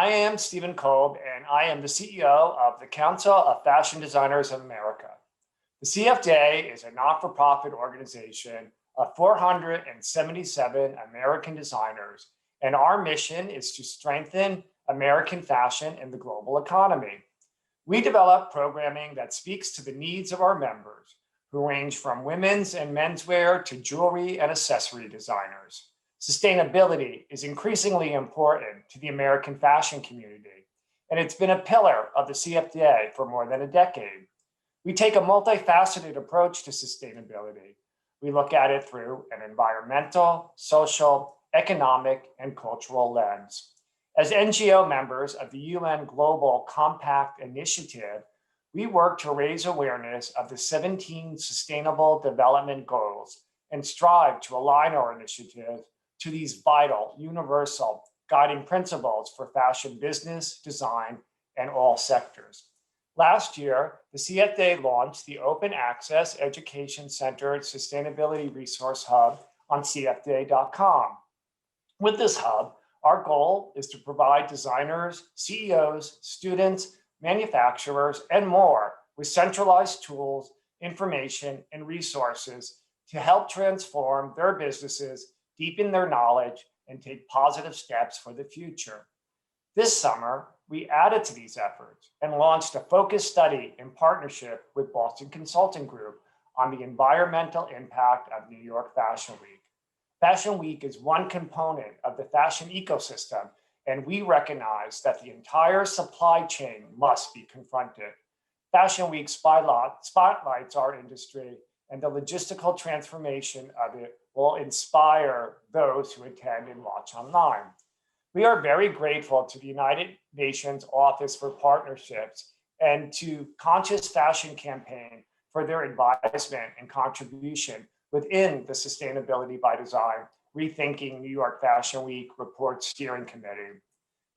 I am Stephen Kolb, and I am the CEO of the Council of Fashion Designers of America. The CFDA is a not-for-profit organization of 477 American designers, and our mission is to strengthen American fashion in the global economy. We develop programming that speaks to the needs of our members, who range from women's and menswear to jewelry and accessory designers. Sustainability is increasingly important to the American fashion community, and it's been a pillar of the CFDA for more than a decade. We take a multifaceted approach to sustainability. We look at it through an environmental, social, economic, and cultural lens. As NGO members of the UN Global Compact Initiative, we work to raise awareness of the 17 Sustainable Development Goals and strive to align our initiative to these vital, universal guiding principles for fashion business, design, and all sectors. Last year, the CFDA launched the Open Access Education Centered Sustainability Resource Hub on CFDA.com. With this hub, our goal is to provide designers, CEOs, students, manufacturers, and more with centralized tools, information, and resources to help transform their businesses, deepen their knowledge, and take positive steps for the future. This summer, we added to these efforts and launched a focused study in partnership with Boston Consulting Group on the environmental impact of New York Fashion Week. Fashion Week is one component of the fashion ecosystem, and we recognize that the entire supply chain must be confronted. Fashion Week spotlights our industry, and the logistical transformation of it will inspire those who attend and watch online. We are very grateful to the United Nations Office for Partnerships and to Conscious Fashion Campaign for their advisement and contribution within the Sustainability by Design Rethinking New York Fashion Week Report Steering Committee.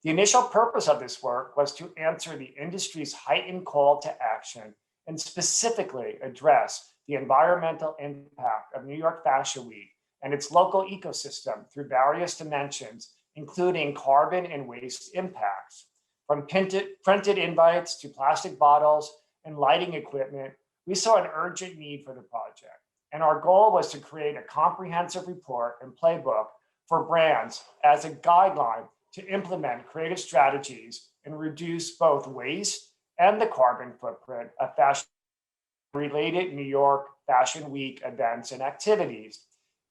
The initial purpose of this work was to answer the industry's heightened call to action and specifically address the environmental impact of New York Fashion Week and its local ecosystem through various dimensions, including carbon and waste impacts. From printed invites to plastic bottles and lighting equipment, we saw an urgent need for the project. And our goal was to create a comprehensive report and playbook for brands as a guideline to implement creative strategies and reduce both waste and the carbon footprint of fashion-related New York Fashion Week events and activities.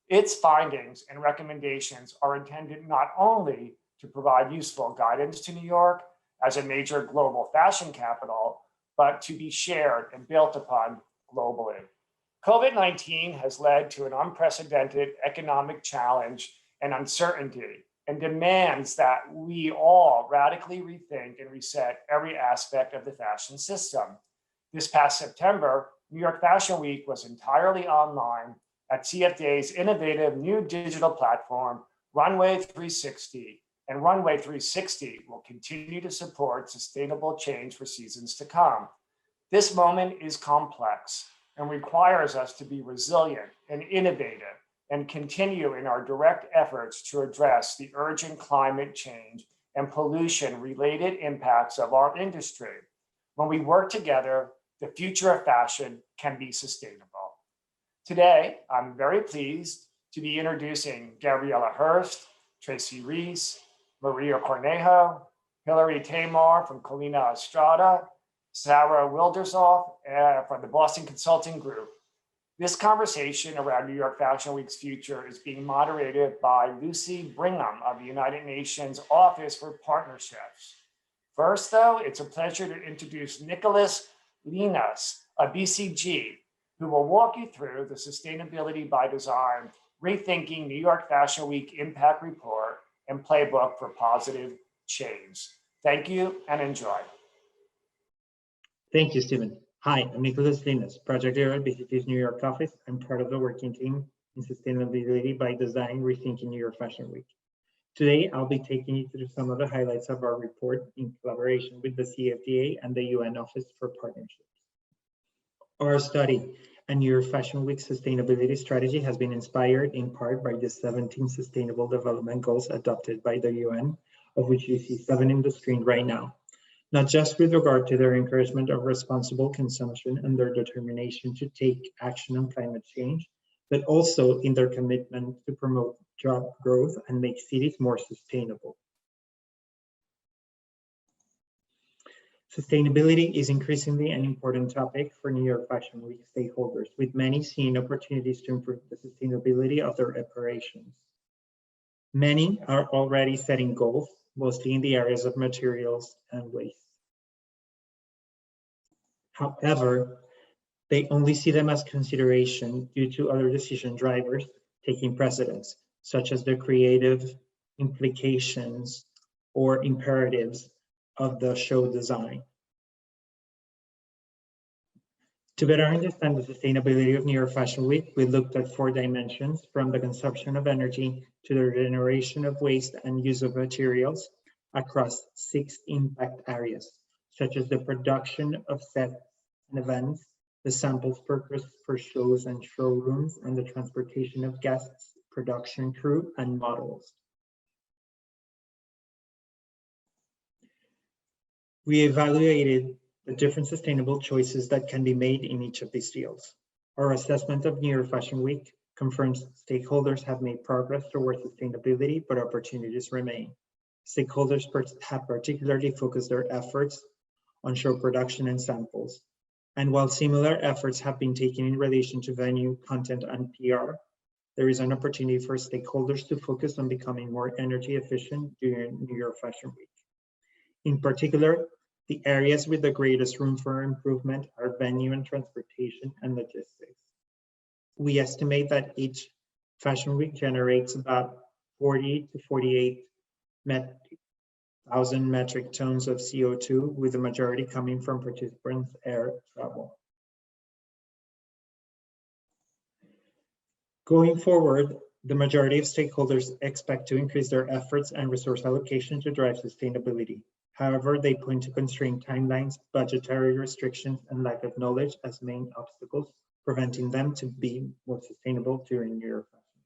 Its findings and recommendations are intended not only to provide useful guidance to New York as a major global fashion capital, but to be shared and built upon globally. COVID-19 has led to an unprecedented economic challenge and uncertainty, and demands that we all radically rethink and reset every aspect of the fashion system. This past September, New York Fashion Week was entirely online at CFDA's innovative new digital platform, Runway 360, and Runway 360 will continue to support sustainable change for seasons to come. This moment is complex and requires us to be resilient and innovative and continue in our direct efforts to address the urgent climate change and pollution-related impacts of our industry. When we work together, the future of fashion can be sustainable. Today, I'm very pleased to be introducing Gabriella Hearst, Tracy Reese, Maria Conejo, Hilary Taymor from Colina Estrada, Sarah Willersdorf from the Boston Consulting Group. This conversation around New York Fashion Week's future is being moderated by Lucie Brigham of the United Nations Office for Partnerships. First, though, it's a pleasure to introduce Nicolas Llinas, a BCG, who will walk you through the Sustainability by Design Rethinking New York Fashion Week Impact Report and Playbook for Positive Change. Thank you and enjoy. Thank you, Stephen. Hi, I'm Nicolas Llinas, Project Director at BCG's New York office. I'm part of the working team in Sustainability by Design Rethinking New York Fashion Week. Today, I'll be taking you through some of the highlights of our report in collaboration with the CFDA and the UN Office for Partnerships. Our study, A New York Fashion Week Sustainability Strategy, has been inspired in part by the 17 Sustainable Development Goals adopted by the UN of which you see 7 in the screen right now, not just with regard to their encouragement of responsible consumption and their determination to take action on climate change, but also in their commitment to promote job growth and make cities more sustainable. Sustainability is increasingly an important topic for New York Fashion Week stakeholders, with many seeing opportunities to improve the sustainability of their operations. Many are already setting goals, mostly in the areas of materials and waste. However, they only see them as consideration due to other decision drivers taking precedence, such as the creative implications or imperatives of the show design. To better understand the sustainability of New York Fashion Week, we looked at 4 dimensions, from the consumption of energy to the generation of waste and use of materials across 6 impact areas, such as the production of sets and events, the samples purchased for shows and showrooms, and the transportation of guests, production crew, and models. We evaluated the different sustainable choices that can be made in each of these fields. Our assessment of New York Fashion Week confirms stakeholders have made progress towards sustainability, but opportunities remain. Stakeholders have particularly focused their efforts on show production and samples. And while similar efforts have been taken in relation to venue, content, and PR, there is an opportunity for stakeholders to focus on becoming more energy efficient during New York Fashion Week. In particular, the areas with the greatest room for improvement are venue and transportation and logistics. We estimate that each Fashion Week generates about 40 to 48,000 metric tons of CO2, with the majority coming from participants' air travel. Going forward, the majority of stakeholders expect to increase their efforts and resource allocation to drive sustainability. However, they point to constrained timelines, budgetary restrictions, and lack of knowledge as main obstacles, preventing them to be more sustainable during New York Fashion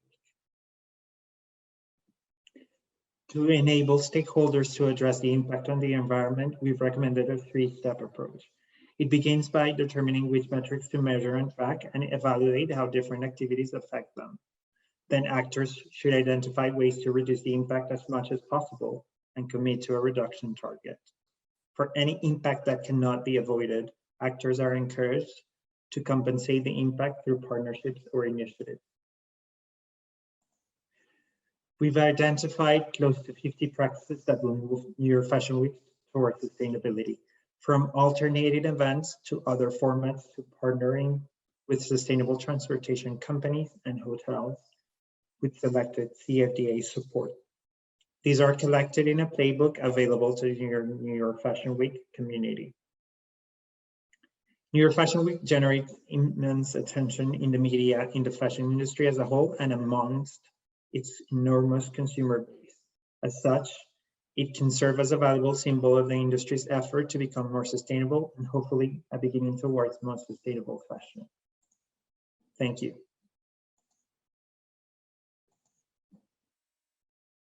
Week. To enable stakeholders to address the impact on the environment, we've recommended a 3-step approach. It begins by determining which metrics to measure and track and evaluate how different activities affect them. Then actors should identify ways to reduce the impact as much as possible and commit to a reduction target. For any impact that cannot be avoided, actors are encouraged to compensate the impact through partnerships or initiatives. We've identified close to 50 practices that will move New York Fashion Week towards sustainability, from alternative events to other formats to partnering with sustainable transportation companies and hotels with selected CFDA support. These are collected in a playbook available to your New York Fashion Week community. New York Fashion Week generates immense attention in the media, in the fashion industry as a whole, and amongst its enormous consumer base. As such, it can serve as a valuable symbol of the industry's effort to become more sustainable and hopefully a beginning towards more sustainable fashion. Thank you.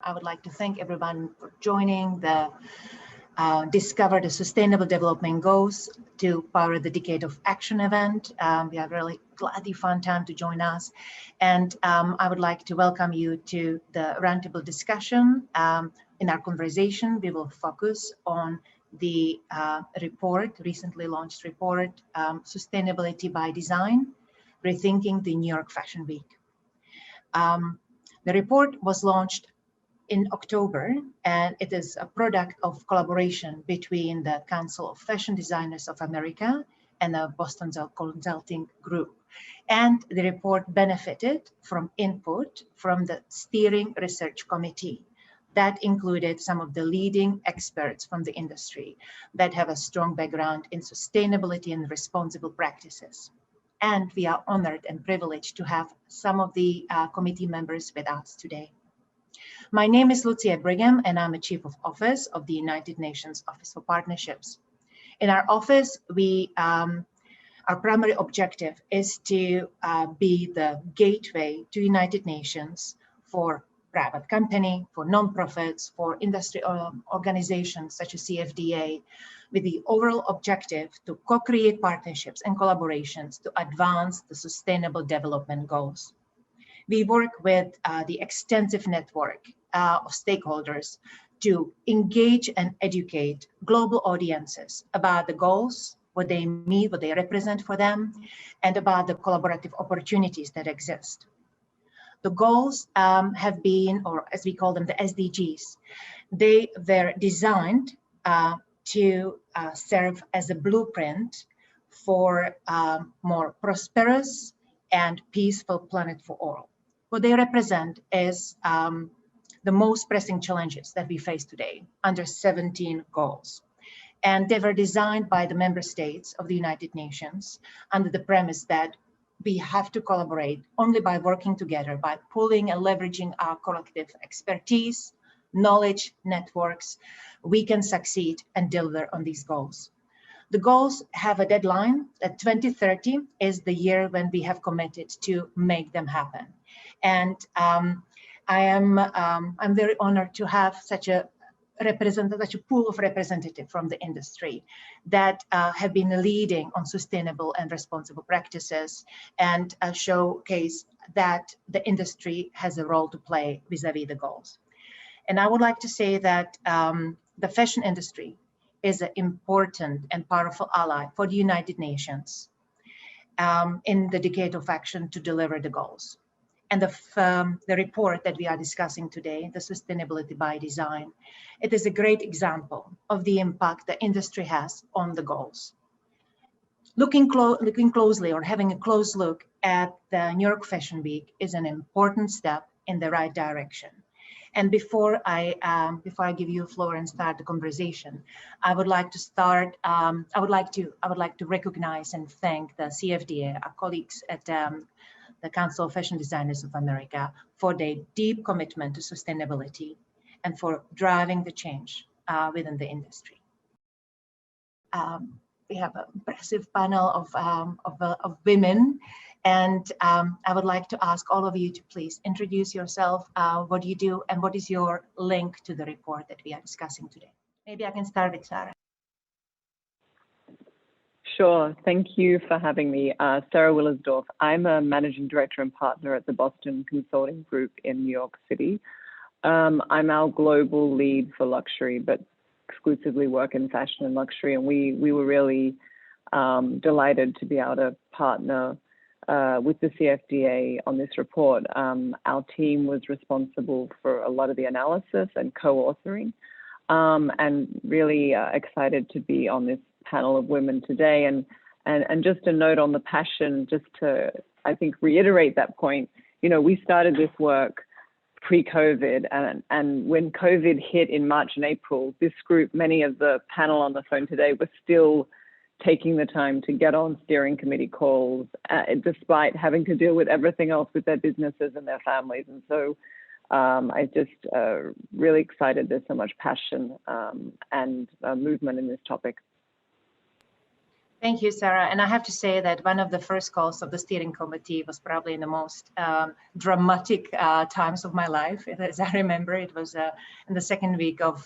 I would like to thank everyone for joining the Discover the Sustainable Development Goals to Power the Decade of Action event. We are really glad you found time to join us. And I would like to welcome you to the roundtable discussion. In our conversation, we will focus on the recently launched report, Sustainability by Design, Rethinking the New York Fashion Week. The report was launched in October, and it is a product of collaboration between the Council of Fashion Designers of America and the Boston Consulting Group. And the report benefited from input from the Steering Research Committee that included some of the leading experts from the industry that have a strong background in sustainability and responsible practices. And we are honored and privileged to have some of the committee members with us today. My name is Lucie at Brigham, and I'm a Chief of Office of the United Nations Office for Partnerships. In our office, our primary objective is to be the gateway to United Nations for private company, for nonprofits, for industry organizations such as CFDA, with the overall objective to co-create partnerships and collaborations to advance the Sustainable Development Goals. We work with the extensive network of stakeholders to engage and educate global audiences about the goals, what they mean, what they represent for them, and about the collaborative opportunities that exist. The goals have been, or as we call them, the SDGs. They were designed to serve as a blueprint for a more prosperous and peaceful planet for all. What they represent is the most pressing challenges that we face today under 17 goals. And they were designed by the member states of the United Nations under the premise that we have to collaborate only by working together, by pooling and leveraging our collective expertise, knowledge, networks, we can succeed and deliver on these goals. The goals have a deadline that 2030 is the year when we have committed to make them happen. And I'm very honored to have such a pool of representatives from the industry that have been leading on sustainable and responsible practices and showcase that the industry has a role to play vis-a-vis the goals. And I would like to say that the fashion industry is an important and powerful ally for the United Nations in the decade of action to deliver the goals. And the report that we are discussing today, the Sustainability by Design, it is a great example of the impact the industry has on the goals. Looking closely or having a close look at the New York Fashion Week is an important step in the right direction. And before I give you a floor and start the conversation, I would like to recognize and thank the CFDA, our colleagues at the Council of Fashion Designers of America, for their deep commitment to sustainability and for driving the change within the industry. We have an impressive panel of women, and I would like to ask all of you to please introduce yourself, what you do, and what is your link to the report that we are discussing today. Maybe I can start with Sarah. Sure. Thank you for having me. Sarah Willisdorf. I'm a managing director and partner at the Boston Consulting Group in New York City. I'm our global lead for luxury, but exclusively work in fashion and luxury. And we were really delighted to be able to partner with the CFDA on this report. Our team was responsible for a lot of the analysis and co-authoring, and really excited to be on this panel of women today. And just a note on the passion, just to, I think, reiterate that point, you know, we started this work pre-COVID, and when COVID hit in March and April, this group, many of the panel on the phone today, were still taking the time to get on steering committee calls, despite having to deal with everything else with their businesses and their families. And so I just really excited. There's so much passion and movement in this topic. Thank you, Sarah. And I have to say that one of the first calls of the steering committee was probably in the most dramatic times of my life. As I remember, it was in the second week of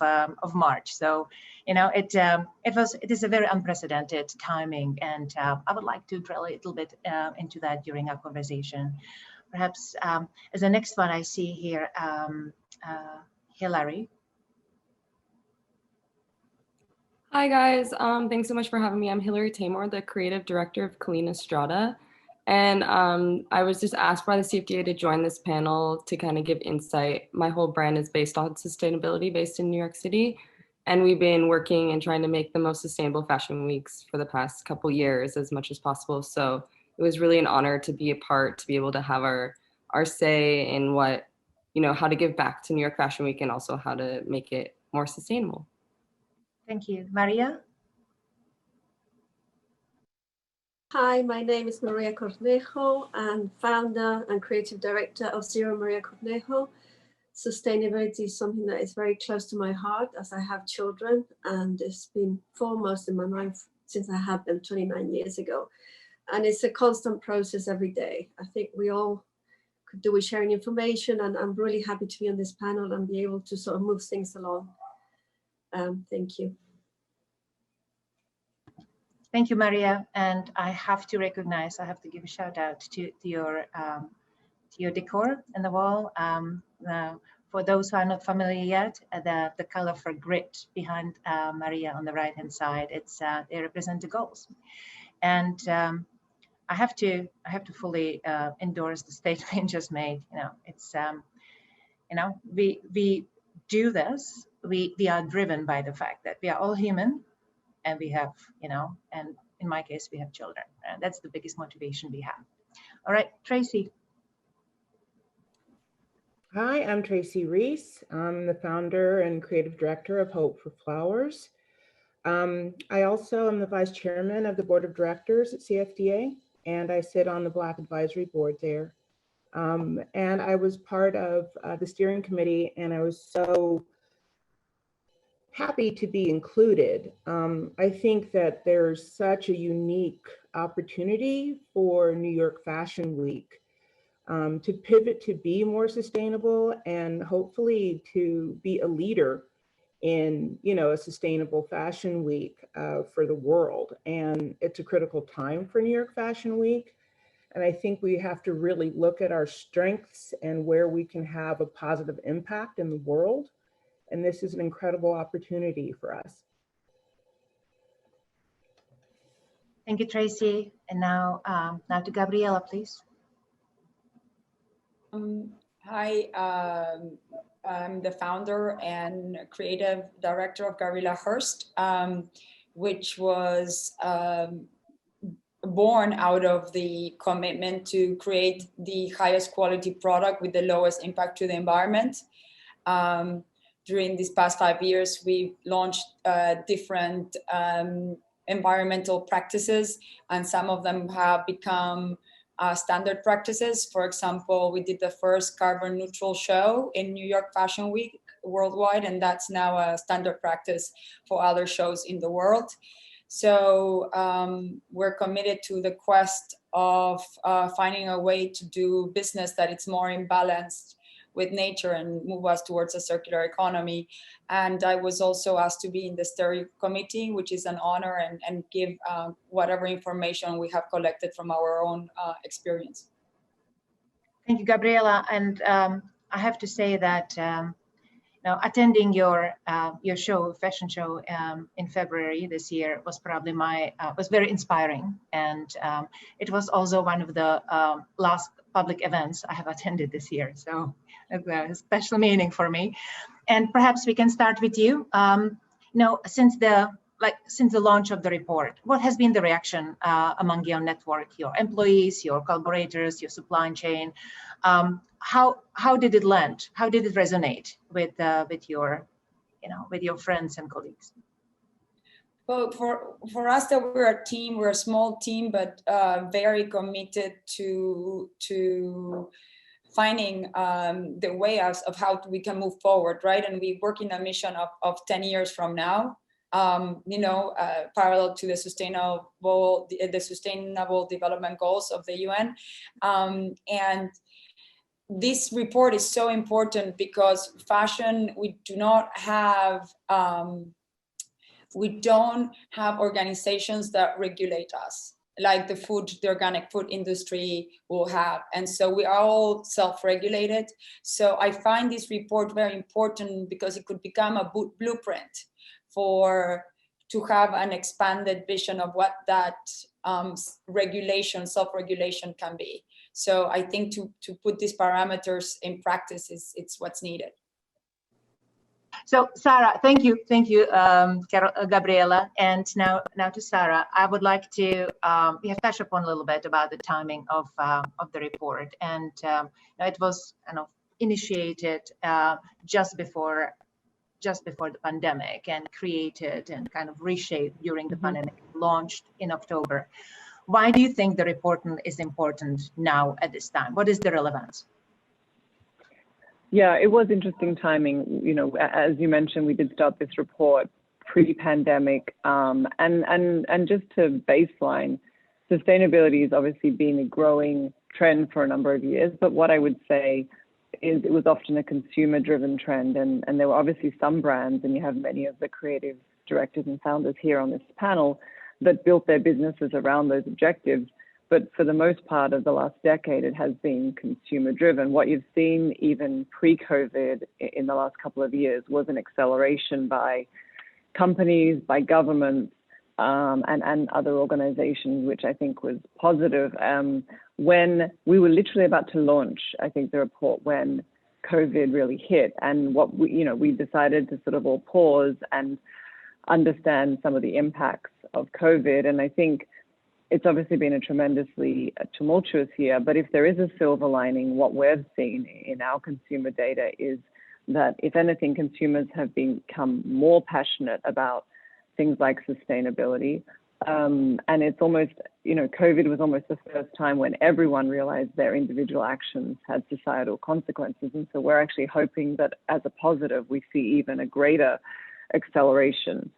March. So, you know, it is a very unprecedented timing, and I would like to drill a little bit into that during our conversation. Perhaps as the next one I see here, Hilary. Hi guys, thanks so much for having me. I'm Hilary Taymor, the creative director of Llinas-Carrizosa. And I was just asked by the CFDA to join this panel to kind of give insight. My whole brand is based on sustainability, based in New York City. And we've been working and trying to make the most sustainable fashion weeks for the past couple years as much as possible. So it was really an honor to be a part, to be able to have our say in what, you know, how to give back to New York Fashion Week and also how to make it more sustainable. Thank you. Maria? Hi, my name is Maria Conejo. I'm founder and creative director of Zero Maria Conejo. Sustainability is something that is very close to my heart as I have children, and it's been foremost in my mind since I had them 29 years ago. And it's a constant process every day. I think we all could do with sharing information, and I'm really happy to be on this panel and be able to sort of move things along. Thank you. Thank you, Maria. And I have to recognize, I have to give a shout out to your decor in the wall. For those who are not familiar yet, the colorful grid behind Maria on the right-hand side, they represent the goals. And I have to fully endorse the statement just made. We do this. We are driven by the fact that we are all human, and we have, and in my case, we have children. And that's the biggest motivation we have. All right, Tracy. Hi, I'm Tracy Reese. I'm the founder and creative director of Hope for Flowers. I also am the vice chairman of the board of directors at CFDA, and I sit on the Black Advisory Board there. And I was part of the steering committee, and I was so happy to be included. I think that there's such a unique opportunity for New York Fashion Week to pivot to be more sustainable and hopefully to be a leader in, a sustainable fashion week for the world. And it's a critical time for New York Fashion Week. And I think we have to really look at our strengths and where we can have a positive impact in the world. And this is an incredible opportunity for us. Thank you, Tracy. And now to Gabriella, please. Hi, I'm the founder and creative director of Gabriella Hearst, which was born out of the commitment to create the highest quality product with the lowest impact to the environment. During these past 5 years, we've launched different environmental practices, and some of them have become standard practices. For example, we did the first carbon neutral show in New York Fashion Week worldwide, and that's now a standard practice for other shows in the world. So we're committed to the quest of finding a way to do business that it's more imbalanced with nature and move us towards a circular economy. And I was also asked to be in the steering committee, which is an honor, and give whatever information we have collected from our own experience. Thank you, Gabriella. And I have to say that attending your show, fashion show in February this year was probably was very inspiring. And it was also one of the last public events I have attended this year. So it's a special meaning for me. And perhaps we can start with you. Since the launch of the report, what has been the reaction among your network, your employees, your collaborators, your supply chain? How did it land? How did it resonate with your friends and colleagues? Well, for us, that we're a team, we're a small team, but very committed to finding the way of how we can move forward, right? And we work in a mission of 10 years from now, parallel to the sustainable development goals of the UN. And this report is so important because fashion, we don't have organizations that regulate us like the organic food industry will have. And so we are all self-regulated. So I find this report very important because it could become a blueprint to have an expanded vision of what that self-regulation can be. So I think to put these parameters in practice it's what's needed. So Sarah, thank you, Gabriella. And now to Sarah, I would like to, we have touched upon a little bit about the timing of the report, and it was initiated just before the pandemic and created and kind of reshaped during the pandemic, launched in October. Why do you think the report is important now at this time? What is the relevance? Yeah, it was interesting timing. As you mentioned, we did start this report pre-pandemic, and just to baseline, sustainability has obviously been a growing trend for a number of years. But what I would say is it was often a consumer-driven trend, and there were obviously some brands, and you have many of the creative directors and founders here on this panel that built their businesses around those objectives. But for the most part of the last decade, it has been consumer-driven. What you've seen even pre-COVID in the last couple of years was an acceleration by companies, by governments, and other organizations, which I think was positive. When we were literally about to launch, I think, the report when COVID really hit, and what we decided to sort of all pause and understand some of the impacts of COVID. And I think it's obviously been a tremendously tumultuous year, but if there is a silver lining, what we've seen in our consumer data is that, if anything, consumers have become more passionate about things like sustainability. And it's almost, COVID was almost the first time when everyone realized their individual actions had societal consequences. And so we're actually hoping that, as a positive, we see even a greater acceleration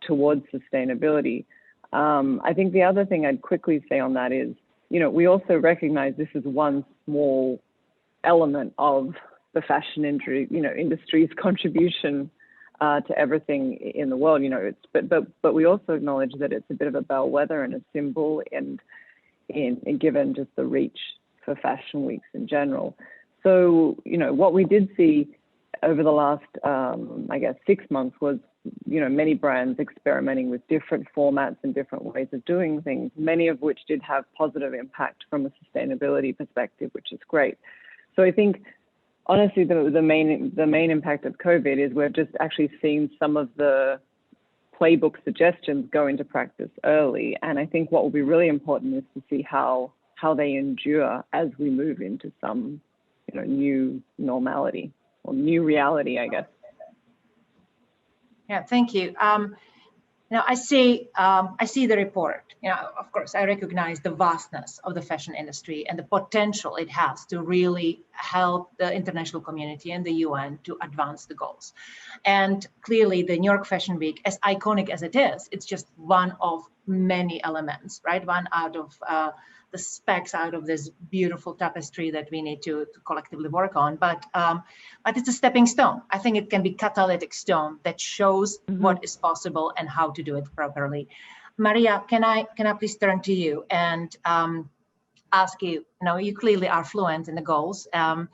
towards sustainability. I think the other thing I'd quickly say on that is, we also recognize this is one small element of the fashion industry's contribution to everything in the world. But we also acknowledge that it's a bit of a bellwether and a symbol, and given just the reach for fashion weeks in general. So, what we did see over the last, 6 months was, many brands experimenting with different formats and different ways of doing things, many of which did have positive impact from a sustainability perspective, which is great. So I think, honestly, the main impact of COVID is we've just actually seen some of the playbook suggestions go into practice early. And I think what will be really important is to see how they endure as we move into some, new normality or new reality, I guess. Yeah, thank you. I see the report. Of course, I recognize the vastness of the fashion industry and the potential it has to really help the international community and the UN to advance the goals. And clearly, the New York Fashion Week, as iconic as it is, it's just one of many elements, right? One out of the specks out of this beautiful tapestry that we need to collectively work on. But it's a stepping stone. I think it can be catalytic stone that shows what is possible and how to do it properly. Maria, can I please turn to you and ask you? You clearly are fluent in the goals, and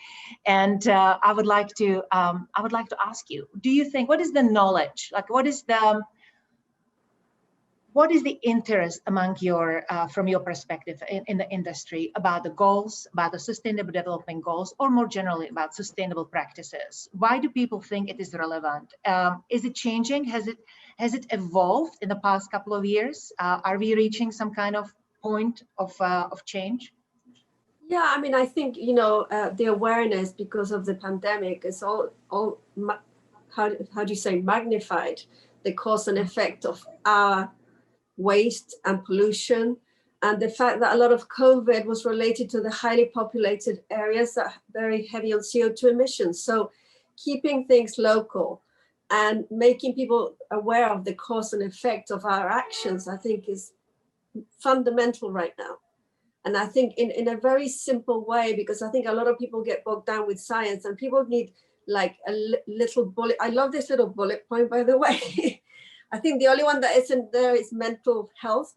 I would like to ask you: do you think, what is the knowledge? Like, what is the interest among from your perspective in the industry about the goals, about the sustainable development goals, or more generally about sustainable practices? Why do people think it is relevant? Is it changing? Has it evolved in the past couple of years? Are we reaching some kind of point of change? Yeah, I mean, I think, the awareness because of the pandemic is all how do you say, magnified the cause and effect of our waste and pollution, and the fact that a lot of COVID was related to the highly populated areas that are very heavy on CO2 emissions. So keeping things local and making people aware of the cause and effect of our actions, I think, is fundamental right now. And I think in a very simple way, because I think a lot of people get bogged down with science, and people need like a little bullet. I love this little bullet point, by the way. I think the only one that isn't there is mental health,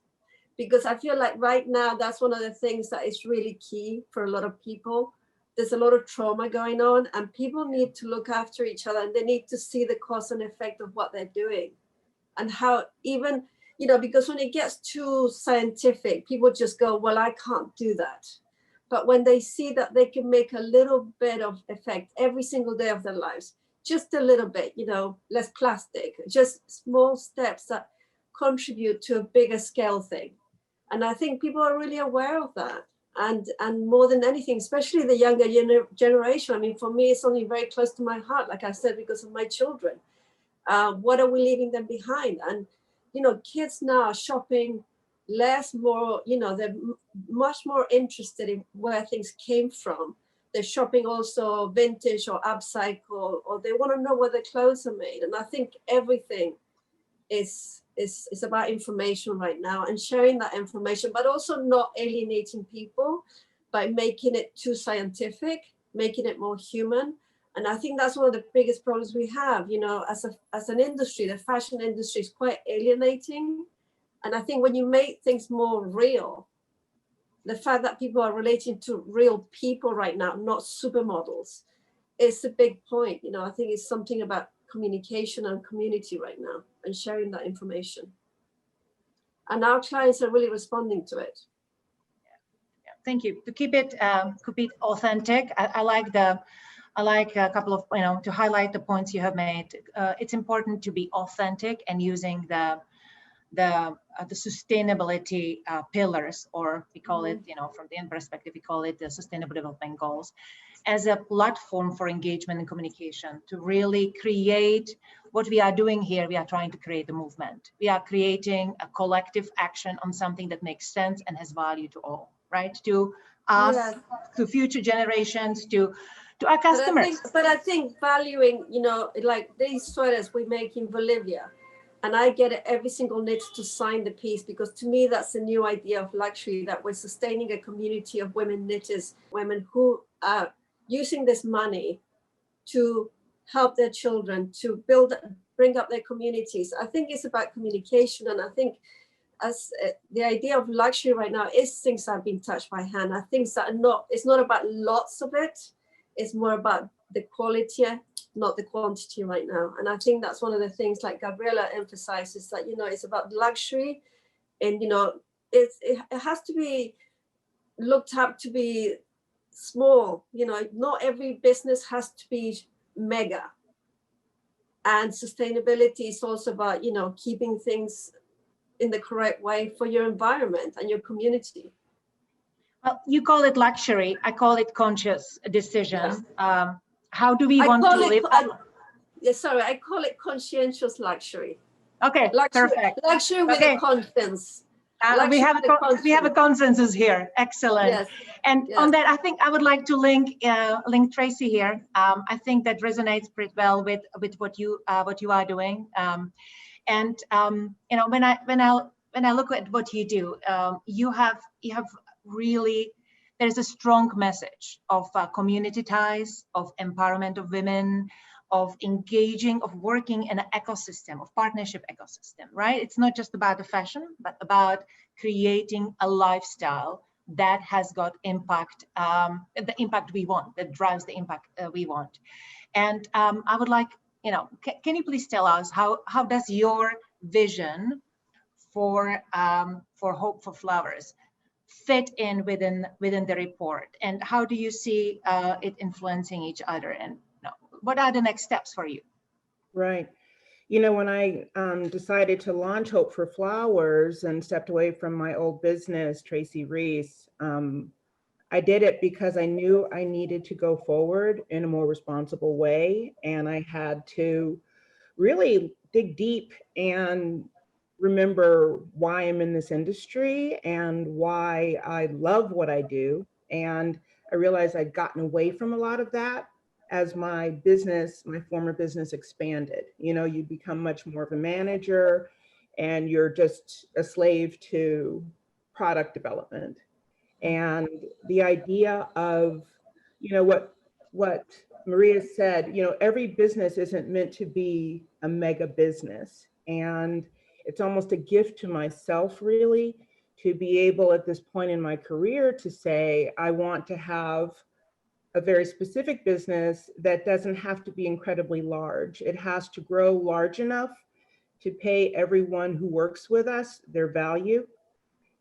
because I feel like right now that's one of the things that is really key for a lot of people. There's a lot of trauma going on, and people need to look after each other, and they need to see the cause and effect of what they're doing, and how even, because when it gets too scientific, people just go, well, I can't do that. But when they see that they can make a little bit of effect every single day of their lives, just a little bit, less plastic, just small steps that contribute to a bigger scale thing. And I think people are really aware of that. And more than anything, especially the younger generation. I mean, for me, it's something very close to my heart, like I said, because of my children. What are we leaving them behind? And, kids now are shopping less, more, they're much more interested in where things came from. They're shopping also vintage or upcycle, or they want to know where the clothes are made. And I think everything is about information right now, and sharing that information, but also not alienating people, by making it too scientific, making it more human. And I think that's one of the biggest problems we have, you know, as an industry. The fashion industry is quite alienating. And I think when you make things more real, the fact that people are relating to real people right now, not supermodels, is a big point. You know, I think it's something about communication and community right now and sharing that information. And our clients are really responding to it. Thank you. To keep it authentic, I like a couple of, to highlight the points you have made. It's important to be authentic and using the sustainability pillars, or we call it, from the end perspective, we call it the Sustainable Development Goals, as a platform for engagement and communication to really create what we are doing here. We are trying to create a movement. We are creating a collective action on something that makes sense and has value to all, right? To us, yes, to future generations, to our customers. But I think valuing, like these sweaters we make in Bolivia, and I get every single knit to sign the piece, because to me, that's a new idea of luxury, that we're sustaining a community of women knitters, women who are using this money to help their children, to bring up their communities. I think it's about communication. And I think as the idea of luxury right now is things that have been touched by hand, are things that are not, it's not about lots of it. It's more about the quality, not the quantity right now. And I think that's one of the things, like Gabriella emphasizes, that, it's about luxury, and, it has to be looked up to be small. Not every business has to be mega. And sustainability is also about, keeping things in the correct way for your environment and your community. Well, you call it luxury. I call it conscious decision. Yeah. How do we want to live? I call it conscientious luxury. Okay, luxury, perfect. Luxury with a conscience. We have a consensus here. Excellent. Yes. And on that, I think I would like to link Tracy here. I think that resonates pretty well with what you are doing. When I look at what you do, you have really, there's a strong message of community ties, of empowerment of women, of engaging, of working in an ecosystem, of partnership ecosystem, right? It's not just about the fashion, but about creating a lifestyle that has got impact, the impact we want, that drives the impact we want. And I would like, can you please tell us how does your vision for Hope for Flowers fit in within the report, and how do you see it influencing each other, and what are the next steps for you? Right. When I decided to launch Hope for Flowers and stepped away from my old business, Tracy Reese, I did it because I knew I needed to go forward in a more responsible way, and I had to really dig deep and remember why I'm in this industry and why I love what I do. And I realized I'd gotten away from a lot of that as my former business expanded. You become much more of a manager, and you're just a slave to product development. And the idea of, what Maria said, every business isn't meant to be a mega business. And it's almost a gift to myself, really, to be able at this point in my career to say, I want to have a very specific business that doesn't have to be incredibly large. It has to grow large enough to pay everyone who works with us their value,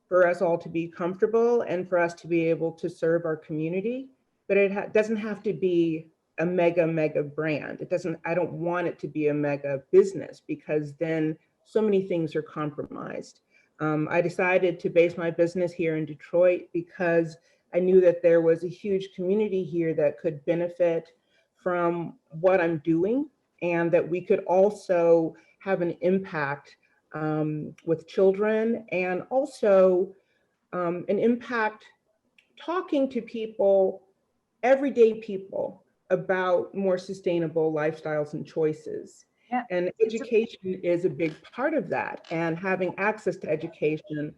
for us all to be comfortable, and for us to be able to serve our community. But it doesn't have to be a mega brand. I don't want it to be a mega business, because then so many things are compromised. I decided to base my business here in Detroit because I knew that there was a huge community here that could benefit from what I'm doing, and that we could also have an impact with children, and also an impact talking to people, everyday people, about more sustainable lifestyles and choices. Yeah. And education is a big part of that, and having access to education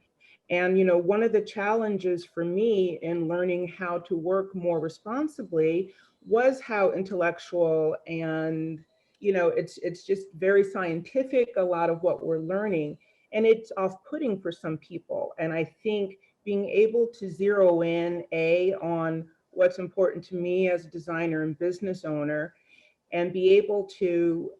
And, you know, one of the challenges for me in learning how to work more responsibly was how intellectual and, you know, it's just very scientific, a lot of what we're learning, and it's off-putting for some people. And I think being able to zero in on what's important to me as a designer and business owner, and be able to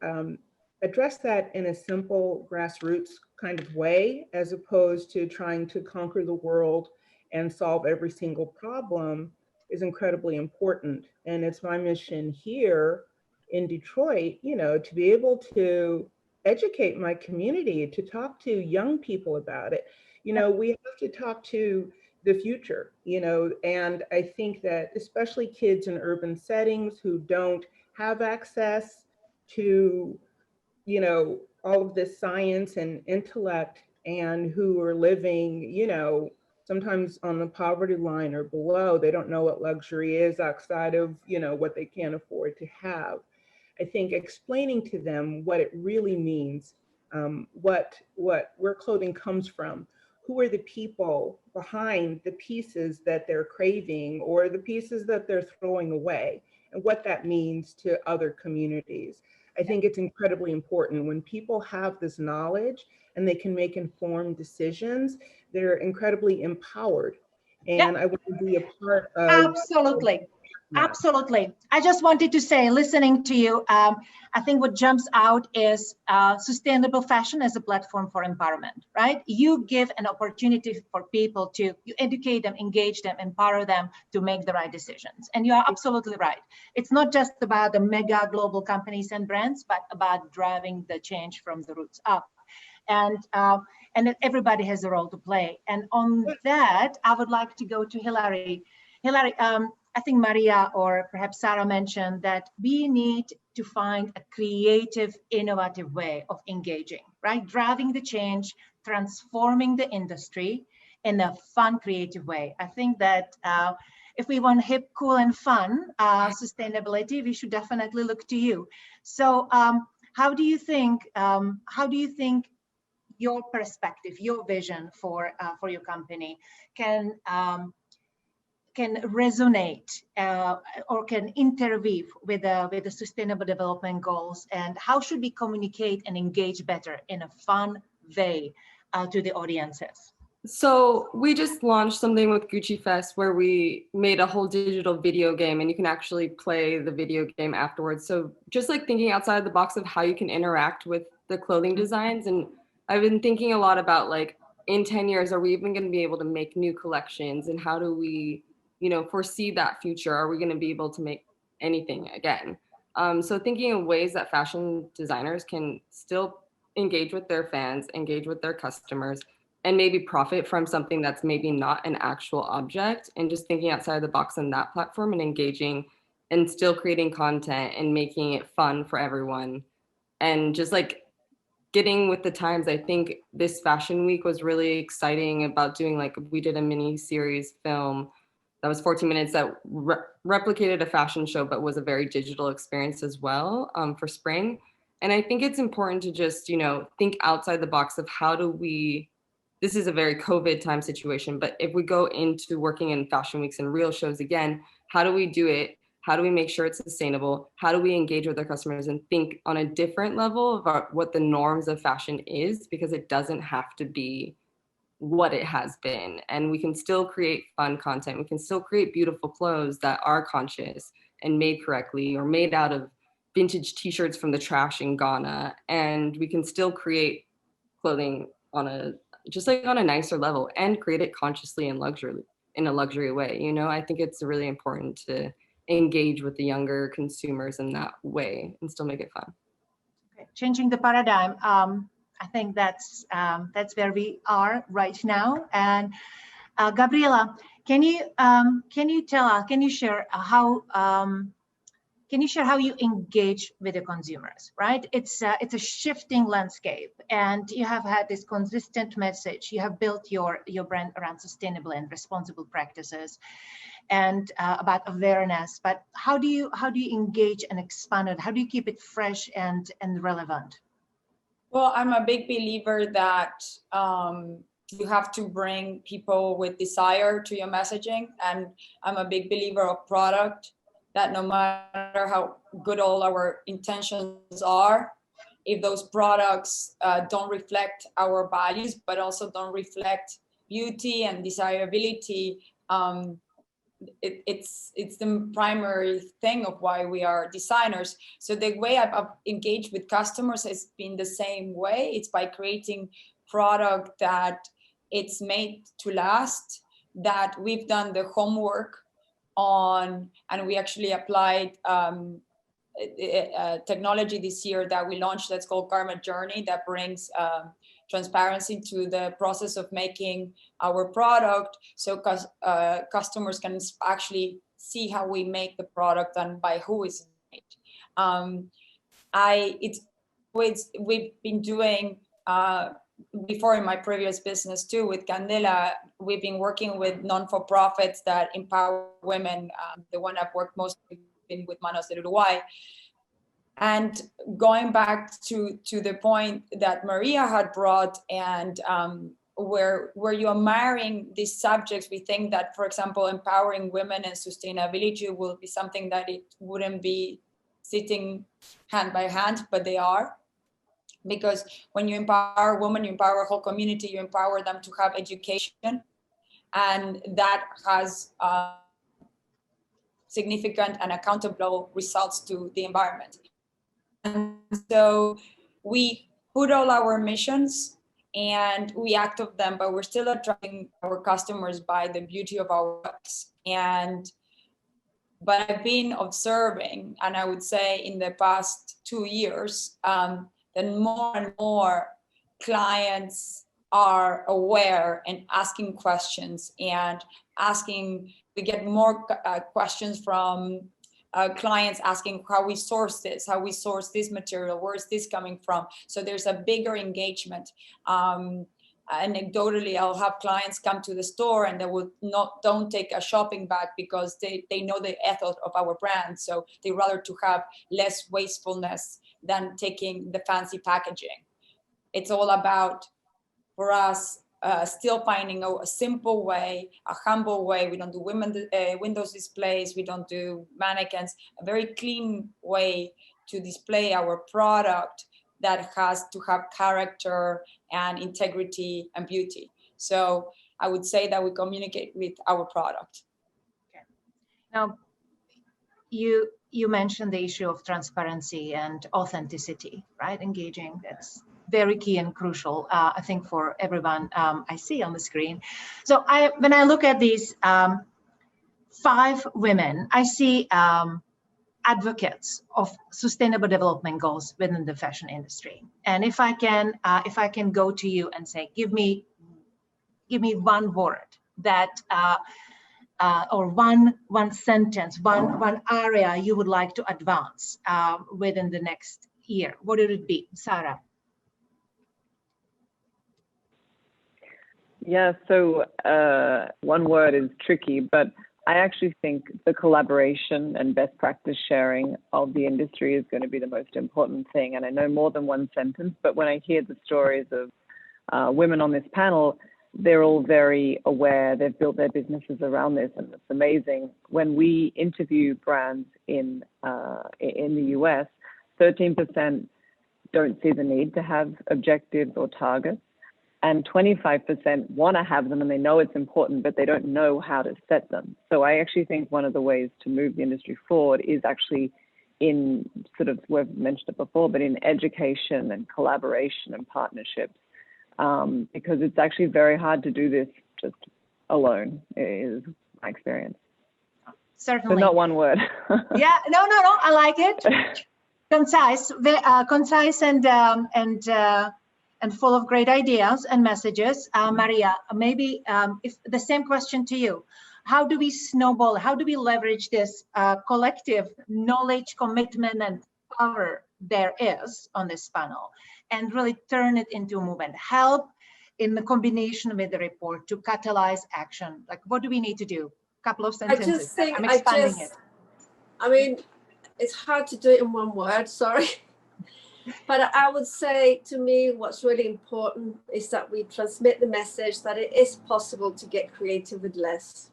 address that in a simple grassroots kind of way, as opposed to trying to conquer the world and solve every single problem, is incredibly important. And it's my mission here in Detroit, you know, to be able to educate my community, to talk to young people about it. You know, we have to talk to the future, you know, and I think that especially kids in urban settings who don't have access to, you know, all of this science and intellect, and who are living, you know, sometimes on the poverty line or below. They don't know what luxury is outside of, you know, what they can't afford to have. I think explaining to them what it really means, where clothing comes from, who are the people behind the pieces that they're craving or the pieces that they're throwing away, and what that means to other communities. I think it's incredibly important when people have this knowledge and they can make informed decisions. They're incredibly empowered. And I want to be a part of. Absolutely. Absolutely. I just wanted to say, listening to you, I think what jumps out is sustainable fashion as a platform for empowerment, right? You give an opportunity for people to, you educate them, engage them, empower them to make the right decisions. And you are absolutely right. It's not just about the mega global companies and brands, but about driving the change from the roots up. And that everybody has a role to play. And on that, I would like to go to Hilary. Hilary, I think Maria or perhaps Sarah mentioned that we need to find a creative, innovative way of engaging, right? Driving the change, transforming the industry in a fun, creative way. I think that if we want hip, cool, and fun sustainability, we should definitely look to you. So how do you think your perspective, your vision for your company can resonate or can interweave with the sustainable development goals, and how should we communicate and engage better in a fun way to the audiences? So we just launched something with Gucci Fest where we made a whole digital video game, and you can actually play the video game afterwards. So just like thinking outside the box of how you can interact with the clothing designs. And I've been thinking a lot about, like, in 10 years, are we even going to be able to make new collections, and how do we, you know, foresee that future? Are we going to be able to make anything again? So thinking of ways that fashion designers can still engage with their fans, engage with their customers, and maybe profit from something that's maybe not an actual object, and just thinking outside the box on that platform and engaging and still creating content and making it fun for everyone. And just like getting with the times. I think this fashion week was really exciting about doing, like, we did a mini series film that was 14 minutes that replicated a fashion show, but was a very digital experience as well for spring. And I think it's important to just, you know, think outside the box of how do we, this is a very COVID time situation, but if we go into working in fashion weeks and real shows again, how do we do it? How do we make sure it's sustainable? How do we engage with our customers and think on a different level about what the norms of fashion is? Because it doesn't have to be what it has been. And we can still create fun content. We can still create beautiful clothes that are conscious and made correctly, or made out of vintage t-shirts from the trash in Ghana. And we can still create clothing on a, just like on a nicer level, and create it consciously and in a luxury way. You know, I think it's really important to engage with the younger consumers in that way and still make it fun. Okay. Changing the paradigm. I think that's where we are right now. And Gabriella, can you tell us? Can you share how you engage with the consumers? Right, it's a shifting landscape, and you have had this consistent message. You have built your brand around sustainable and responsible practices, and about awareness. But how do you engage and expand it? How do you keep it fresh and relevant? Well, I'm a big believer that you have to bring people with desire to your messaging. And I'm a big believer of product, that no matter how good all our intentions are, if those products don't reflect our values, but also don't reflect beauty and desirability, it's the primary thing of why we are designers. So the way I've engaged with customers has been the same way. It's by creating product that it's made to last, that we've done the homework on, and we actually applied technology this year that we launched that's called Garment Journey, that brings transparency to the process of making our product, so customers can actually see how we make the product and by who it's made. We've been doing before in my previous business too with Candela, we've been working with non-for-profits that empower women. The one I've worked mostly with Manos de Uruguay. And going back to the point that Maria had brought, and where you're marrying these subjects, we think that, for example, empowering women and sustainability will be something that it wouldn't be sitting hand by hand, but they are. Because when you empower women, you empower a whole community, you empower them to have education, and that has significant and accountable results to the environment. And so we put all our missions and we act of them, but we're still attracting our customers by the beauty of our works. But I've been observing, and I would say in the past 2 years, that more and more clients are aware and asking questions and we get more questions from clients asking how we source this material, where is this coming from? So there's a bigger engagement. Anecdotally, I'll have clients come to the store and they don't take a shopping bag because they know the ethos of our brand. So they rather to have less wastefulness than taking the fancy packaging. It's all about, for us, still finding a simple way, a humble way. We don't do windows displays, we don't do mannequins, a very clean way to display our product that has to have character and integrity and beauty. So I would say that we communicate with our product. Okay. Now, you mentioned the issue of transparency and authenticity, right? Engaging, that's very key and crucial, I think, for everyone I see on the screen. So when I look at these 5 women, I see advocates of sustainable development goals within the fashion industry. And if I can go to you and say, give me one word that or one sentence, one area you would like to advance within the next year, what would it be? Sarah? Yeah, so one word is tricky, but I actually think the collaboration and best practice sharing of the industry is going to be the most important thing. And I know more than one sentence, but when I hear the stories of women on this panel, they're all very aware. They've built their businesses around this, and it's amazing. When we interview brands in the US, 13% don't see the need to have objectives or targets, and 25% want to have them and they know it's important, but they don't know how to set them. So I actually think one of the ways to move the industry forward is actually in sort of, we've mentioned it before, but in education and collaboration and partnerships, because it's actually very hard to do this just alone, is my experience. Certainly. So not one word. Yeah, no, I like it. Concise, concise and full of great ideas and messages. Maria, maybe if the same question to you. How do we snowball? How do we leverage this collective knowledge, commitment, and power there is on this panel and really turn it into a movement? Help in the combination with the report to catalyze action. Like, what do we need to do? A couple of sentences. I just think, I'm expanding it. I mean, it's hard to do it in one word, sorry. But I would say, to me, what's really important is that we transmit the message that it is possible to get creative with less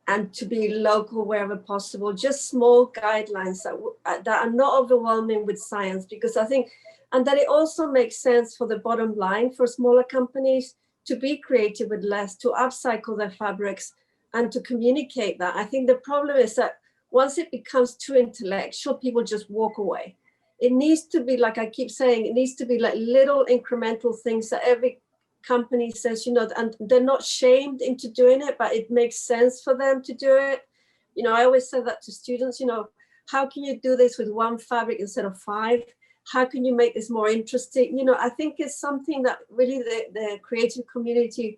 and to be local wherever possible, just small guidelines that are not overwhelming with science, because I think, and that it also makes sense for the bottom line for smaller companies to be creative with less, to upcycle their fabrics and to communicate that. I think the problem is that once it becomes too intellectual, people just walk away. It needs to be, like I keep saying, it needs to be like little incremental things that every company says, you know, and they're not shamed into doing it, but it makes sense for them to do it. You know, I always say that to students, you know, how can you do this with one fabric instead of 5? How can you make this more interesting? You know, I think it's something that really the creative community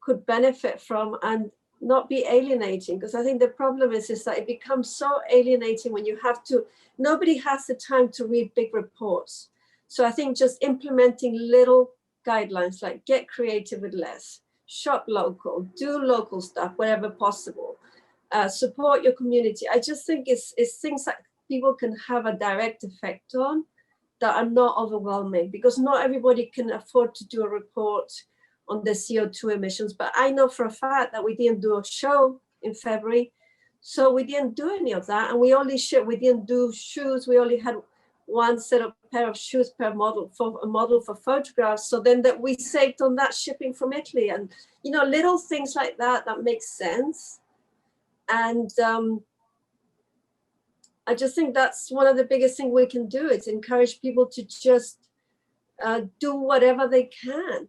could benefit from and not be alienating, because I think the problem is that it becomes so alienating when you have to, nobody has the time to read big reports. So I think just implementing little guidelines like get creative with less, shop local, do local stuff wherever possible, support your community. I just think it's things that people can have a direct effect on that are not overwhelming, because not everybody can afford to do a report on the CO2 emissions. But I know for a fact that we didn't do a show in February, so we didn't do any of that, and we only we didn't do shoes. We only had one pair of shoes per model, for a model for photographs. So then that we saved on that shipping from Italy, and you know, little things like that makes sense. And I just think that's one of the biggest things we can do, is encourage people to just do whatever they can.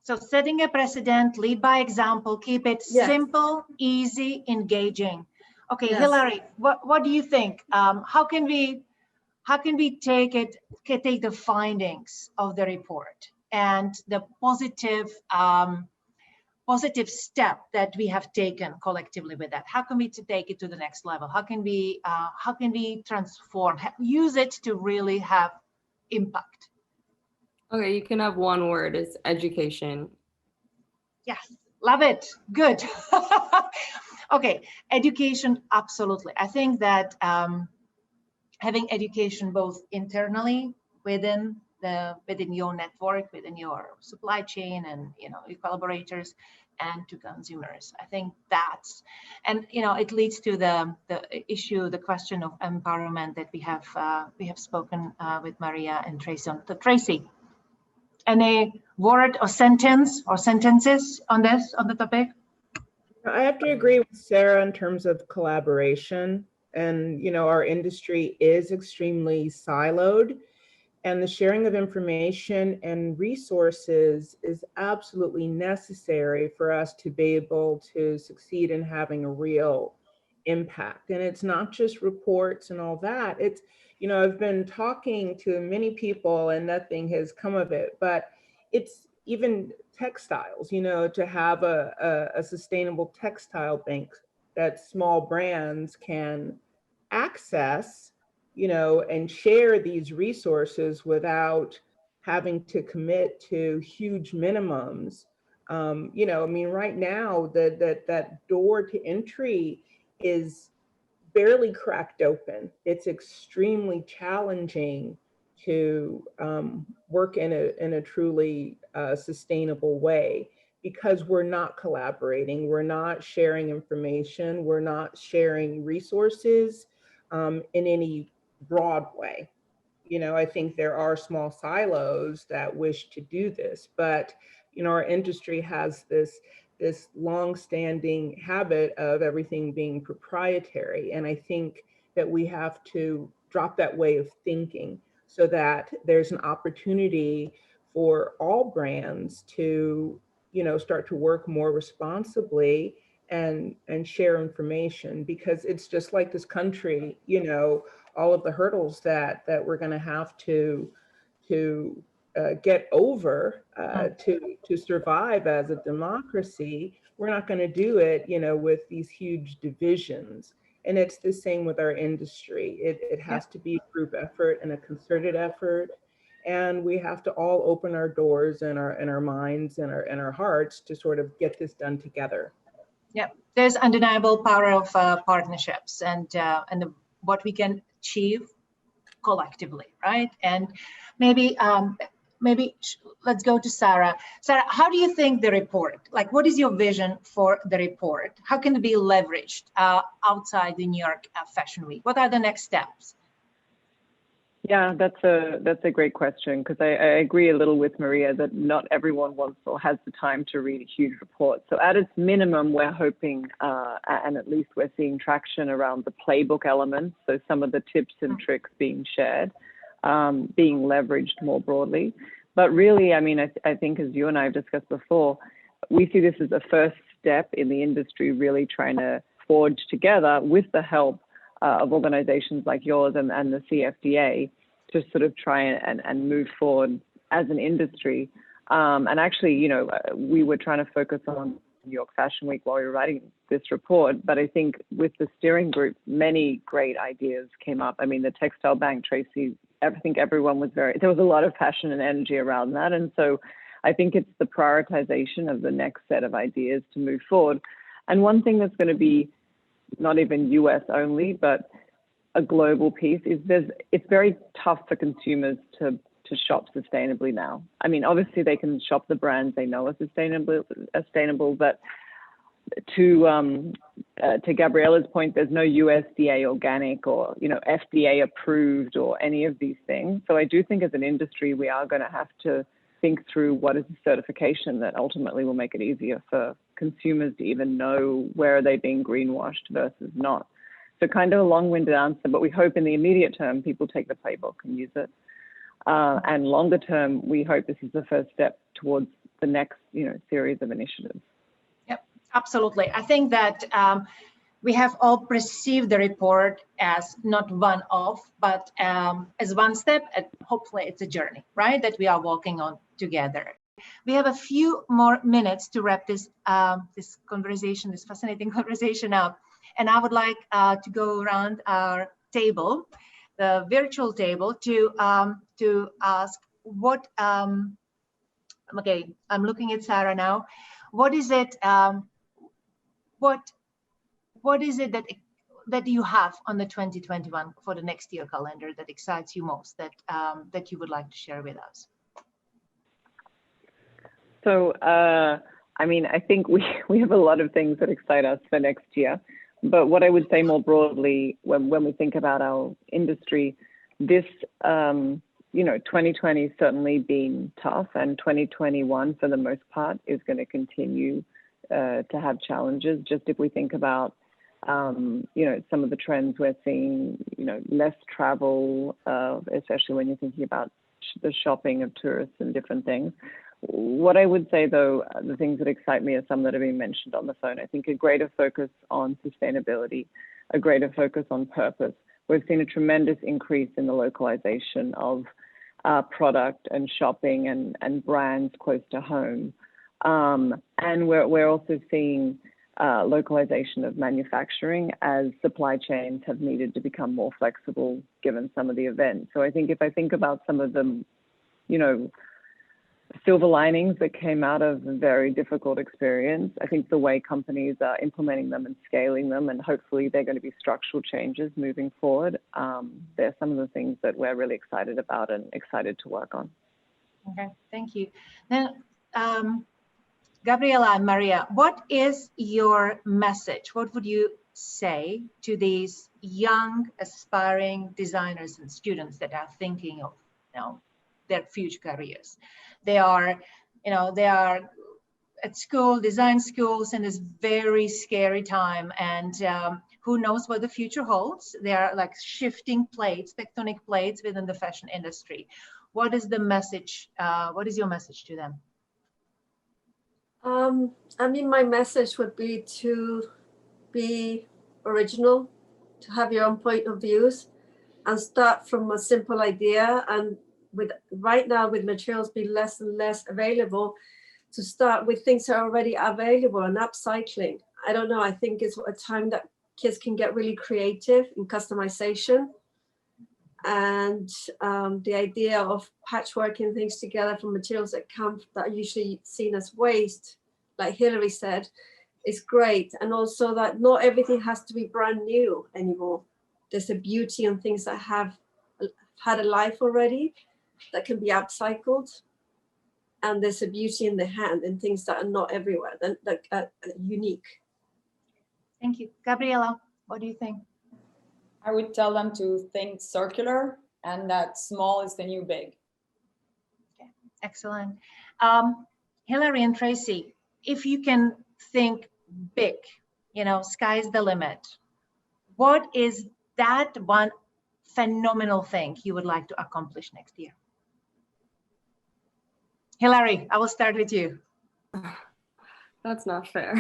So setting a precedent, lead by example, keep it simple, easy, engaging. Okay, yes. Hilary, what do you think? How can we take the findings of the report and the positive step that we have taken collectively with that? How can we take it to the next level? How can we transform, use it to really have impact? Okay, you can have one word, it's education. Yes, love it, good. Okay, education, absolutely. I think that having education both internally within your network, within your supply chain, and you know, your collaborators, and to consumers. I think that's, and you know, it leads to the question of empowerment that we have spoken with Maria and Tracy on. So Tracy, any word or sentence or sentences on the topic? I have to agree with Sarah in terms of collaboration. And, you know, our industry is extremely siloed, and the sharing of information and resources is absolutely necessary for us to be able to succeed in having a real impact. And it's not just reports and all that. It's, you know, I've been talking to many people and nothing has come of it, but it's even textiles, you know, to have a sustainable textile bank that small brands can access, you know, and share these resources without having to commit to huge minimums. You know, I mean, right now, that door to entry is barely cracked open. It's extremely challenging to work in a truly sustainable way, because we're not collaborating, we're not sharing information, we're not sharing resources in any broad way. You know, I think there are small silos that wish to do this, but you know, our industry has this long-standing habit of everything being proprietary, and I think that we have to drop that way of thinking so that there's an opportunity for all brands to, you know, start to work more responsibly and share information, because it's just like this country, you know, all of the hurdles that we're going to have to get over to survive as a democracy. We're not going to do it, you know, with these huge divisions. And it's the same with our industry. It has to be a group effort and a concerted effort. And we have to all open our doors and our minds and our hearts to sort of get this done together. Yeah, there's undeniable power of partnerships, and what we can achieve collectively, right? And maybe let's go to Sarah. Sarah, how do you think the report, like what is your vision for the report? How can it be leveraged outside the New York Fashion Week? What are the next steps? Yeah, that's a great question, because I agree a little with Maria that not everyone wants or has the time to read a huge report. So at its minimum, we're hoping, and at least we're seeing traction around the playbook elements. So some of the tips and tricks being shared, being leveraged more broadly. But really, I mean, I think as you and I have discussed before, we see this as a first step in the industry really trying to forge together with the help of organizations like yours and the CFDA to sort of try and move forward as an industry. And actually, you know, we were trying to focus on New York Fashion Week while we were writing this report, but I think with the steering group, many great ideas came up. I mean, the textile bank, Tracy, I think everyone was there was a lot of passion and energy around that. And so I think it's the prioritization of the next set of ideas to move forward. And one thing that's going to be not even US only, but a global piece is it's very tough for consumers to shop sustainably now. I mean, obviously they can shop the brands they know are sustainable, but to Gabriella's point, there's no USDA organic or, you know, FDA approved or any of these things. So I do think as an industry, we are going to have to think through what is the certification that ultimately will make it easier for consumers to even know where are they being greenwashed versus not. So kind of a long-winded answer, but we hope in the immediate term, people take the playbook and use it. And longer term, we hope this is the first step towards the next, you know, series of initiatives. Yep, absolutely. I think that we have all perceived the report as not one-off, but as one step, and hopefully it's a journey, right, that we are walking on together. We have a few more minutes to wrap this this fascinating conversation up. And I would like to go around our table, the virtual table, to ask what, okay, I'm looking at Sarah now. What is it, what is it that you have on the 2021 for the next year calendar that excites you most, that you would like to share with us? So, I mean, I think we have a lot of things that excite us for next year. But what I would say more broadly, when we think about our industry, this, you know, 2020 has certainly been tough, and 2021, for the most part, is going to continue to have challenges. Just if we think about, you know, some of the trends we're seeing, you know, less travel, especially when you're thinking about the shopping of tourists and different things. What I would say, though, the things that excite me are some that have been mentioned on the phone. I think a greater focus on sustainability, a greater focus on purpose. We've seen a tremendous increase in the localization of product and shopping and brands close to home. And we're also seeing localization of manufacturing as supply chains have needed to become more flexible given some of the events. So I think if I think about some of the, you know, silver linings that came out of a very difficult experience, I think the way companies are implementing them and scaling them, and hopefully they're going to be structural changes moving forward. They're some of the things that we're really excited about and excited to work on. Okay, thank you. Then, Gabriella and Maria, what is your message? What would you say to these young, aspiring designers and students that are thinking of, you know, their future careers? They are, you know, they are at school, design schools, in this very scary time, and who knows what the future holds. They are like shifting plates, tectonic plates within the fashion industry. What is the message? What is your message to them? I mean, my message would be to be original, to have your own point of views, and start from a simple idea. And with right now, with materials being less and less available, to start with things that are already available and upcycling. I don't know. I think it's a time that kids can get really creative in customization. And the idea of patchworking things together from materials that are usually seen as waste, like Hilary said, is great. And also that not everything has to be brand new anymore. There's a beauty in things that have had a life already that can be upcycled. And there's a beauty in the hand and things that are not everywhere, that are unique. Thank you. Gabriella, what do you think? I would tell them to think circular and that small is the new big. Okay, excellent. Hilary and Tracy, if you can think big, you know, sky's the limit. What is that one phenomenal thing you would like to accomplish next year? Hilary, I will start with you. That's not fair.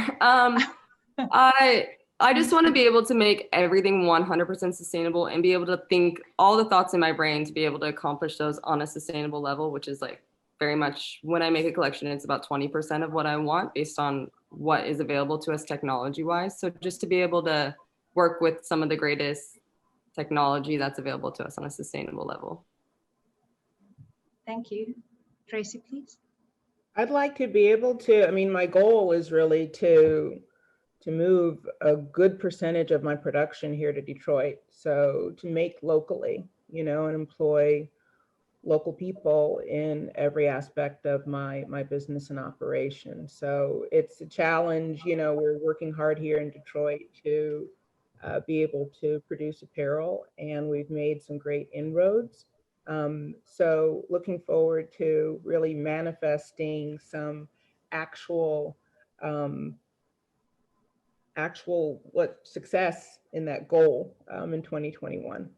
I just want to be able to make everything 100% sustainable and be able to think all the thoughts in my brain to be able to accomplish those on a sustainable level, which is like very much when I make a collection, it's about 20% of what I want based on what is available to us technology wise. So just to be able to work with some of the greatest technology that's available to us on a sustainable level. Thank you. Tracy, please. I'd like to be able to, I mean, my goal is really to move a good percentage of my production here to Detroit. So to make locally, you know, and employ local people in every aspect of my business and operation. So it's a challenge, you know, we're working hard here in Detroit to be able to produce apparel, and we've made some great inroads. So looking forward to really manifesting some actual success in that goal in 2021.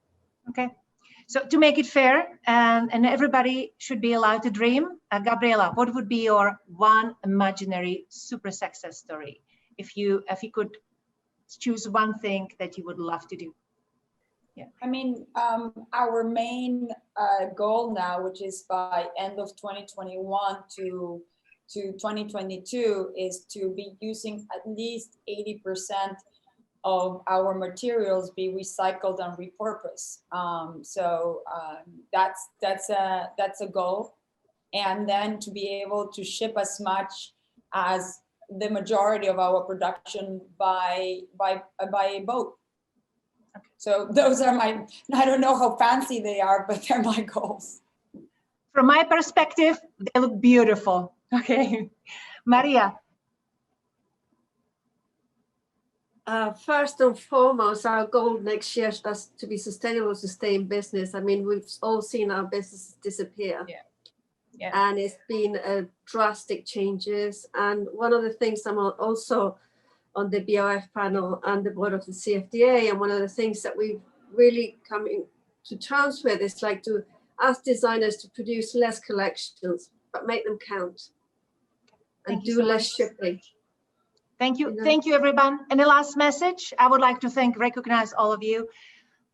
Okay, so to make it fair, and everybody should be allowed to dream, Gabriella, what would be your one imaginary super success story if you could choose one thing that you would love to do? Yeah. I mean, our main goal now, which is by end of 2021 to 2022, is to be using at least 80% of our materials be recycled and repurposed. That's a goal, and then to be able to ship as much as the majority of our production by boat. So those are my, I don't know how fancy they are, but they're my goals. From my perspective, they look beautiful. Okay, Maria. First and foremost, our goal next year is to be sustainable, to stay in business. I mean, we've all seen our businesses disappear. Yeah. And it's been drastic changes. And one of the things, I'm also on the BOF panel and the board of the CFDA, and one of the things that we've really coming to terms with is like to ask designers to produce less collections, but make them count, and do less shipping. Thank you. Thank you, everyone. And the last message, I would like to recognize all of you.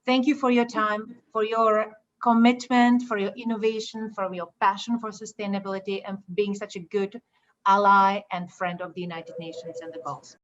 Thank you for your time, for your commitment, for your innovation, for your passion for sustainability, and being such a good ally and friend of the United Nations and the goals.